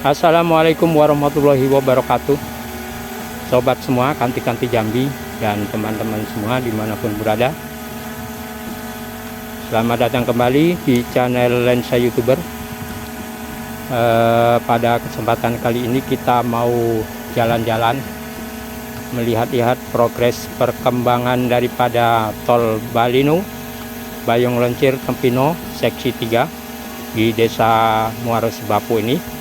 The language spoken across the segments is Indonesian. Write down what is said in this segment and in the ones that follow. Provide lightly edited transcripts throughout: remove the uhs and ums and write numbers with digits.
Assalamualaikum warahmatullahi wabarakatuh. Sobat semua, kanti-kanti Jambi dan teman-teman semua dimanapun berada, selamat datang kembali di channel Lensa Youtuber. Pada kesempatan kali ini kita mau jalan-jalan, melihat-lihat progres perkembangan daripada tol Balinu Bayung Loncir Tempino seksi 3 di desa Muaro Sebapu ini.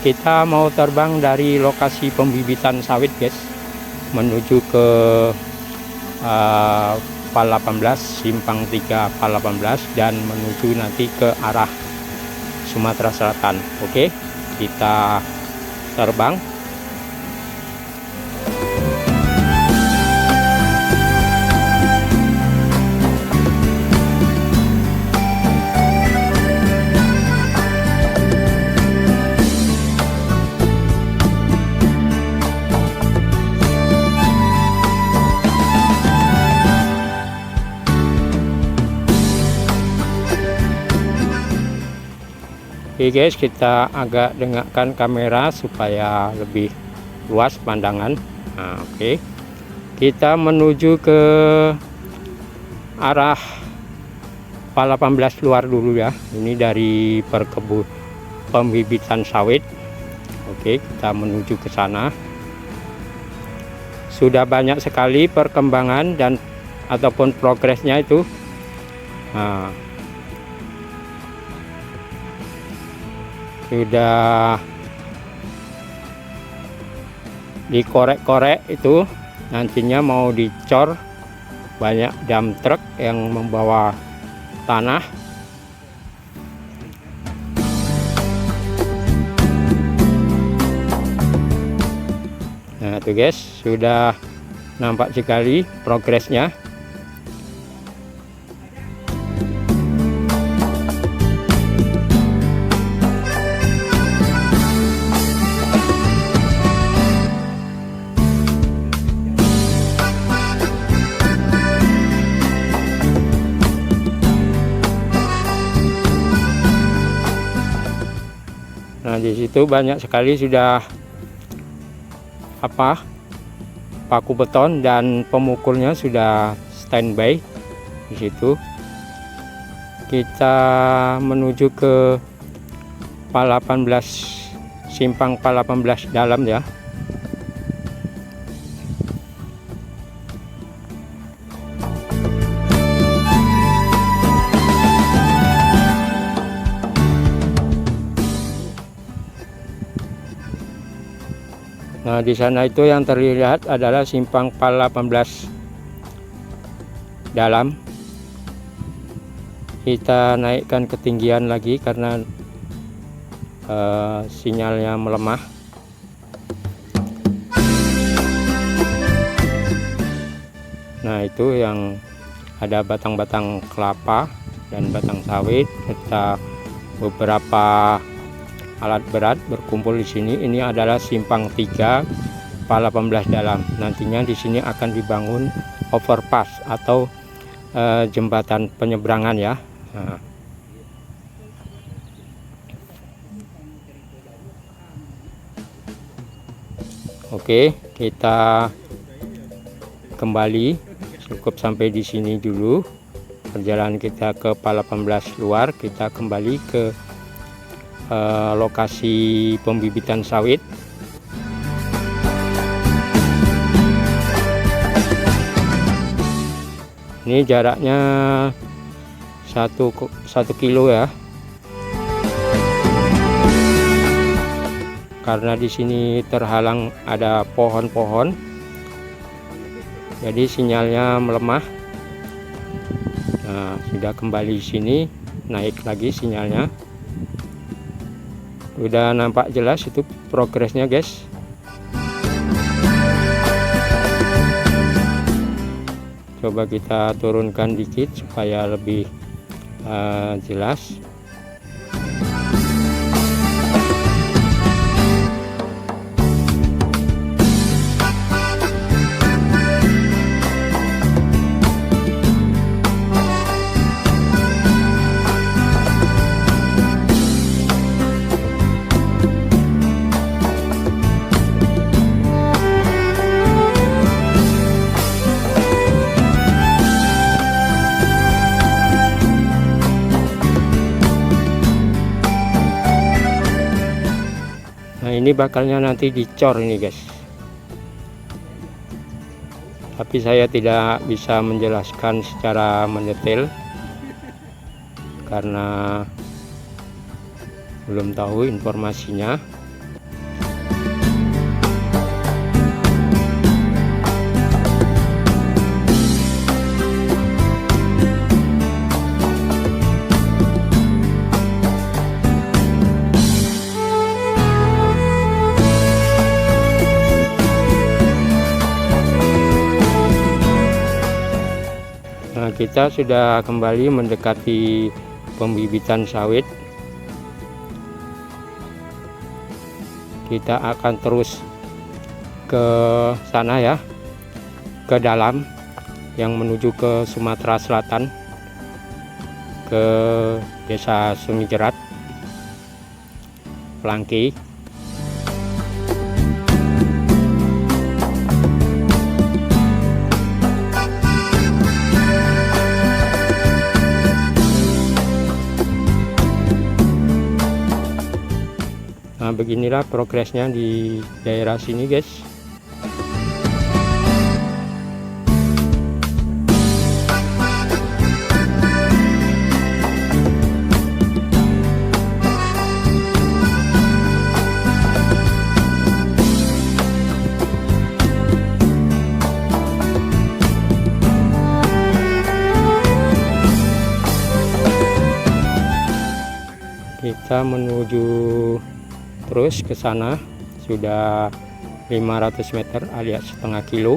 Kita mau terbang dari lokasi pembibitan sawit, guys, menuju ke Pal 18, Simpang 3 Pal 18, dan menuju nanti ke arah Sumatera Selatan. Oke, kita terbang. Oke guys, kita agak dengakkan kamera supaya lebih luas pandangan. Nah, oke. Kita menuju ke arah Pal 18 luar dulu ya. Ini dari pembibitan sawit. Oke, kita menuju ke sana. Sudah banyak sekali perkembangan dan ataupun progresnya itu. Nah, sudah dikorek-korek, itu nantinya mau dicor, banyak dump truck yang membawa tanah. Nah tuh guys, sudah nampak sekali progresnya. Nah, di situ banyak sekali sudah paku beton dan pemukulnya sudah standby di situ. Kita menuju ke Pal 18, Simpang Pal 18 dalam ya. Nah, di sana itu yang terlihat adalah Simpang Pal 18 dalam. Kita naikkan ketinggian lagi karena sinyalnya melemah. Nah, itu yang ada batang-batang kelapa dan batang sawit serta beberapa alat berat berkumpul di sini. Ini adalah Simpang 3 Pal 18 dalam. Nantinya di sini akan dibangun overpass atau jembatan penyeberangan ya. Nah. Oke, kita kembali, cukup sampai di sini dulu perjalanan kita ke Pal 18 luar. Kita kembali ke lokasi pembibitan sawit. Ini jaraknya 1 kilo ya, karena di sini terhalang ada pohon-pohon, jadi sinyalnya melemah. Nah, sudah kembali di sini, naik lagi sinyalnya. Udah nampak jelas itu progresnya, guys. Coba kita turunkan dikit supaya lebih jelas. ini bakalnya nanti dicor ini guys, tapi saya tidak bisa menjelaskan secara mendetail karena belum tahu informasinya. Nah, kita sudah kembali mendekati pembibitan sawit. Kita akan terus ke sana ya, ke dalam yang menuju ke Sumatera Selatan, ke Desa Sumijerat, Plangki. Nah, beginilah progresnya di daerah sini guys. Kita menuju terus ke sana, sudah 500 meter alias setengah kilo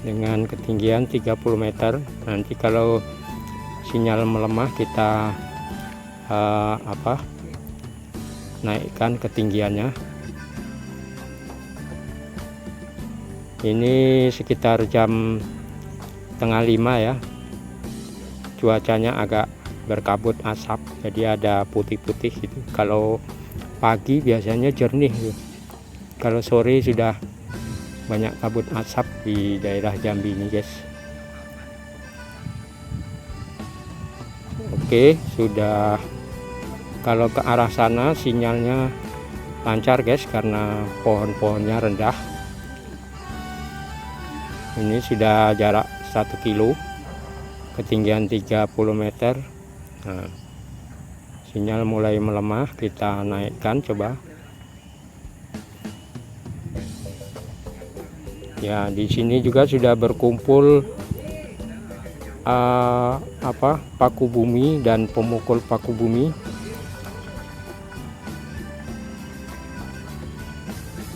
dengan ketinggian 30 meter. Nanti kalau sinyal melemah kita naikkan ketinggiannya. Ini sekitar jam setengah 5 ya, cuacanya agak berkabut asap, jadi ada putih-putih gitu. Kalau pagi biasanya jernih gitu. Kalau sore sudah banyak kabut asap di daerah Jambi ini guys. Oke, sudah. Kalau ke arah sana sinyalnya lancar guys, karena pohon-pohonnya rendah. Ini sudah jarak 1 kilo, ketinggian 30 meter. Nah, sinyal mulai melemah, kita naikkan coba. Ya, di sini juga sudah berkumpul paku bumi dan pemukul paku bumi.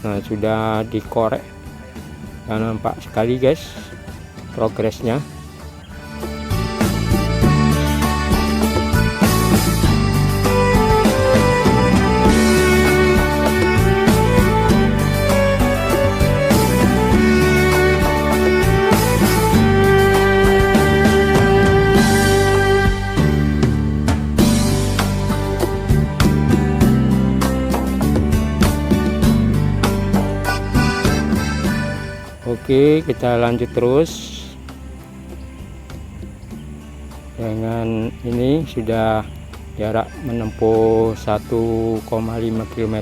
Nah, sudah dikorek. Dan nampak sekali guys progresnya. Oke, kita lanjut terus. Dengan ini sudah jarak menempuh 1,5 km.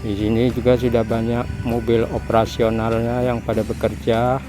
Di sini juga sudah banyak mobil operasionalnya yang pada bekerja.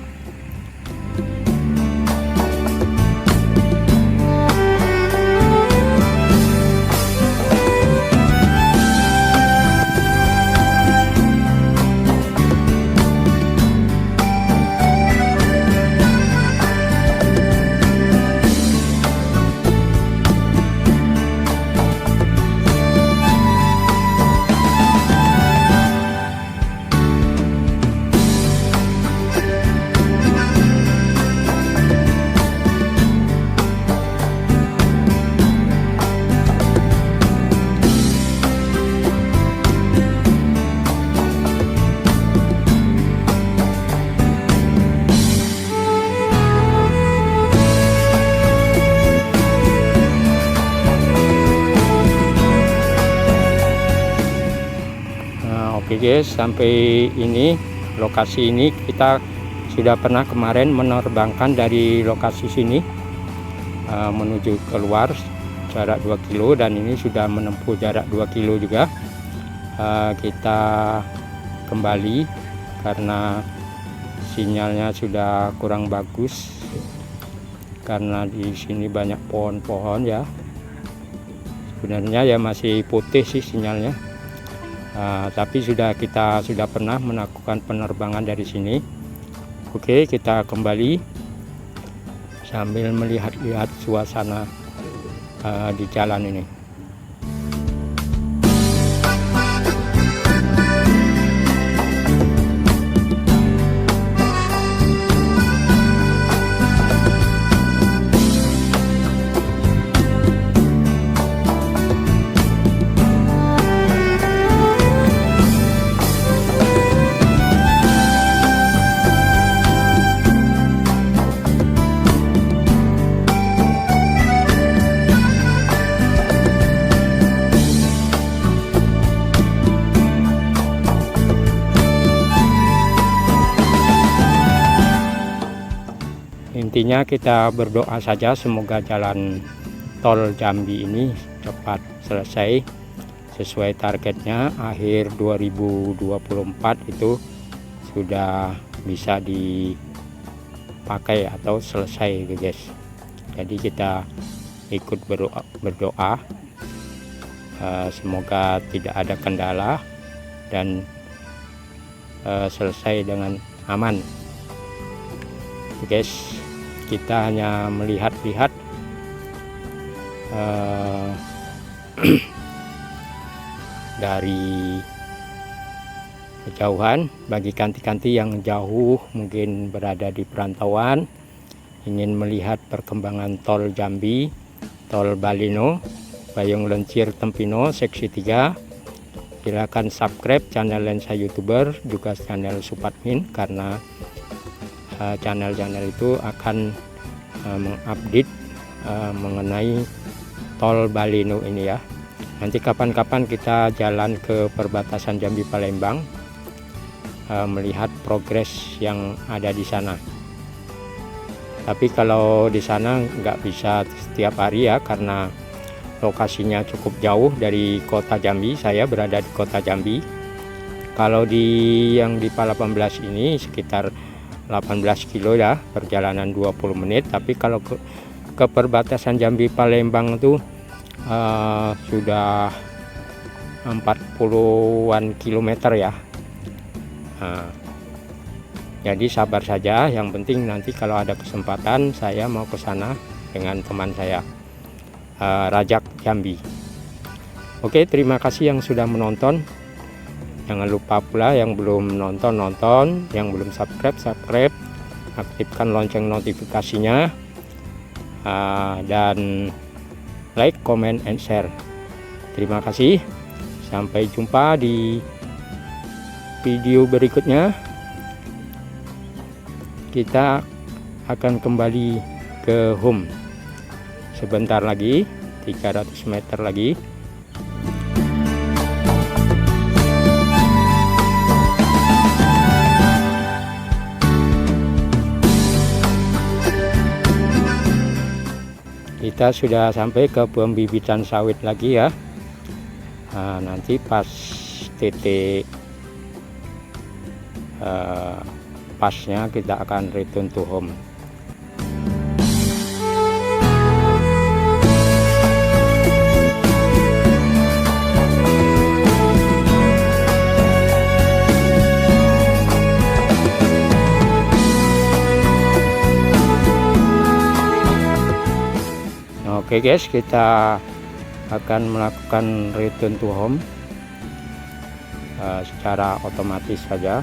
Oke guys, sampai ini lokasi ini kita sudah pernah kemarin menerbangkan dari lokasi sini menuju keluar jarak 2 kilo, dan ini sudah menempuh jarak 2 kilo juga. Kita kembali karena sinyalnya sudah kurang bagus, karena di sini banyak pohon-pohon ya. Sebenarnya ya masih putih sih sinyalnya, tapi kita sudah pernah melakukan penerbangan dari sini. Oke, kita kembali sambil melihat-lihat suasana di jalan ini. Intinya kita berdoa saja semoga jalan tol Jambi ini cepat selesai sesuai targetnya. Akhir 2024 itu sudah bisa dipakai atau selesai guys. Jadi kita ikut berdoa semoga tidak ada kendala dan selesai dengan aman guys. Kita hanya melihat-lihat dari kejauhan. Bagi kanti-kanti yang jauh mungkin berada di perantauan, ingin melihat perkembangan tol Jambi, tol Balino, Bayung Lencir Tempino seksi 3, silakan subscribe channel Lensa YouTuber, juga channel Supatmin, karena channel-channel itu akan mengupdate mengenai tol Balino ini ya. Nanti kapan-kapan kita jalan ke perbatasan Jambi Palembang, melihat progres yang ada di sana. Tapi kalau di sana nggak bisa setiap hari ya, karena lokasinya cukup jauh dari kota Jambi. Saya berada di kota Jambi. Kalau yang di Pala 18 ini sekitar 18 kilo ya, perjalanan 20 menit. Tapi kalau ke perbatasan Jambi Palembang itu sudah 40-an kilometer ya. Jadi sabar saja, yang penting nanti kalau ada kesempatan saya mau ke sana dengan teman saya, Rajak Jambi. Oke, terima kasih yang sudah menonton. Jangan lupa pula yang belum nonton, yang belum subscribe, aktifkan lonceng notifikasinya, dan like, comment, and share. Terima kasih. Sampai jumpa di video berikutnya. Kita akan kembali ke home sebentar lagi, 300 meter lagi. Kita sudah sampai ke pembibitan sawit lagi ya. Nanti pas titik pasnya kita akan return to home. Oke guys, kita akan melakukan return to home secara otomatis saja.